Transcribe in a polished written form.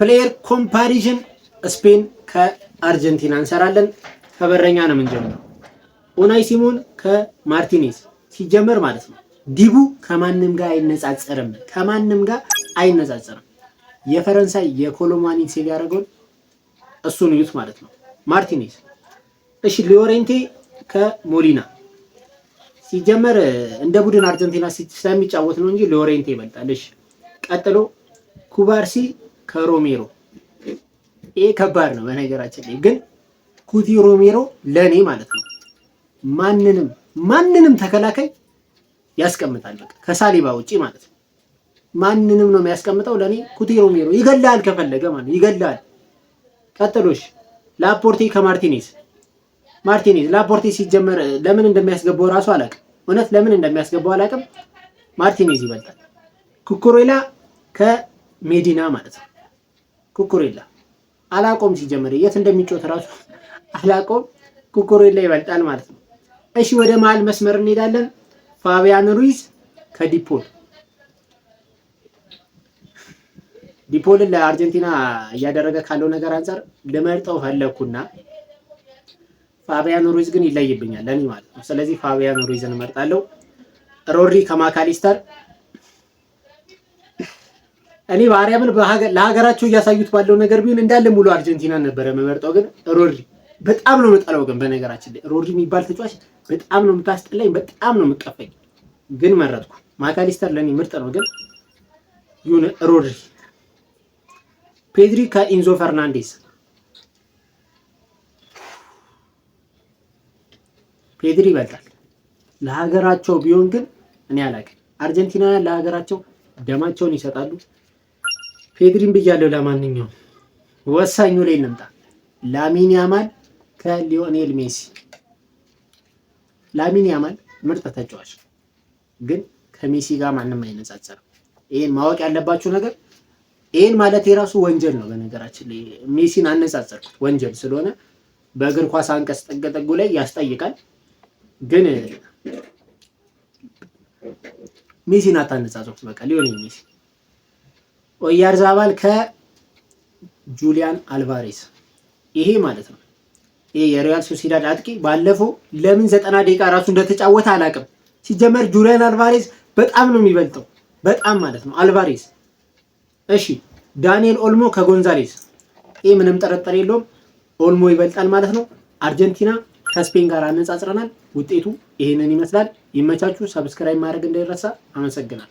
ፕሌየር ኮምፓሪዥን ስፔን ከአርጀንቲና እንሰራለን። ከበረኛ ነው የምንጀምረው። ኡናይ ሲሞን ከማርቲኔዝ ሲጀመር ማለት ነው። ዲቡ ከማንም ጋር አይነጻጸርም። የፈረንሳይ የኮሎማኒ ሴቭ ያደረገውን እሱን እዩት ማለት ነው። ማርቲኔዝ እሺ። ሊዮሬንቴ ከሞሊና ሲጀመር እንደ ቡድን አርጀንቲና ስለሚጫወት ነው እንጂ ሊዮሬንቴ ይበልጣል። እሺ ቀጥሎ ኩባርሲ ከሮሜሮ። ይሄ ከባድ ነው በነገራችን ላይ ግን ኩቲ ሮሜሮ ለኔ ማለት ነው ማንንም ተከላካይ ያስቀምጣል። በቃ ከሳሊባ ውጪ ማለት ነው ማንንም ነው የሚያስቀምጠው። ለኔ ኩቲ ሮሜሮ ይገላል፣ ከፈለገ ማለት ይገላል። ቀጥሎሽ ላፖርቴ ከማርቲኔዝ ላፖርቴ ሲጀመር ለምን እንደሚያስገባው ራሱ አላውቅም። እውነት ለምን እንደሚያስገባው አላውቅም። ማርቲኔዝ ይበልጣል። ኩኩሬላ ከሜዲና ማለት ነው። ኩኩሬላ አላቆም ሲጀመር የት እንደሚጮት ራሱ አላቆም። ኩኩሬላ ይበልጣል ማለት ነው። እሺ ወደ መሀል መስመር እንሄዳለን። ፋቢያን ሩይዝ ከዲፖል። ዲፖልን ለአርጀንቲና እያደረገ ካለው ነገር አንፃር ልመርጠው ፈለኩና ፋቢያን ሩይዝ ግን ይለይብኛል ለኔ ማለት ነው። ስለዚህ ፋቢያን ሩይዝን እመርጣለሁ። ሮድሪ ከማካሊስተር እኔ ባሪያምን ለሀገራቸው እያሳዩት ባለው ነገር ቢሆን እንዳለ ሙሉ አርጀንቲና ነበረ የምመርጠው። ግን ሮድሪ በጣም ነው የምጠላው። ግን በነገራችን ላይ ሮድሪ የሚባል ተጫዋች በጣም ነው የምታስጠላኝ፣ በጣም ነው የምቀፈኝ። ግን መረጥኩ። ማካሊስተር ለኔ ምርጥ ነው፣ ግን ይሁን ሮድሪ። ፔድሪ ከኢንዞ ፈርናንዴስ። ፔድሪ ይበልጣል ለሀገራቸው ቢሆን ግን እኔ አላውቅም። አርጀንቲናውያን ለሀገራቸው ደማቸውን ይሰጣሉ። ፔድሪን ብያለሁ። ለማንኛውም ወሳኙ ላይ እንምጣ። ላሚን ያማል ከሊዮኔል ሜሲ። ላሚን ያማል ምርጥ ተጫዋች ግን ከሜሲ ጋር ማንም አይነጻጸርም። ይሄን ማወቅ ያለባችሁ ነገር፣ ይሄን ማለት የራሱ ወንጀል ነው። በነገራችን ላይ ሜሲን አነጻጸርኩት ወንጀል ስለሆነ በእግር ኳስ አንቀጽ ጠገጠጉ ላይ ያስጠይቃል። ግን ሜሲን አታነጻጽሩት። በቃ ሊዮኔል ሜሲ። ኦያርዛባል ከጁሊያን አልቫሬስ። ይሄ ማለት ነው ይሄ የሪያል ሶሲዳድ አጥቂ ባለፈው ለምን 90 ደቂቃ ራሱ እንደተጫወተ አላውቅም። ሲጀመር ጁሊያን አልቫሬስ በጣም ነው የሚበልጠው፣ በጣም ማለት ነው አልቫሬስ። እሺ ዳንኤል ኦልሞ ከጎንዛሌስ። ይሄ ምንም ጥርጥር የለውም ኦልሞ ይበልጣል ማለት ነው። አርጀንቲና ከስፔን ጋር አነጻጽረናል። ውጤቱ ይሄንን ይመስላል። ይመቻችሁ። ሰብስክራይብ ማድረግ እንዳይረሳ። አመሰግናለሁ።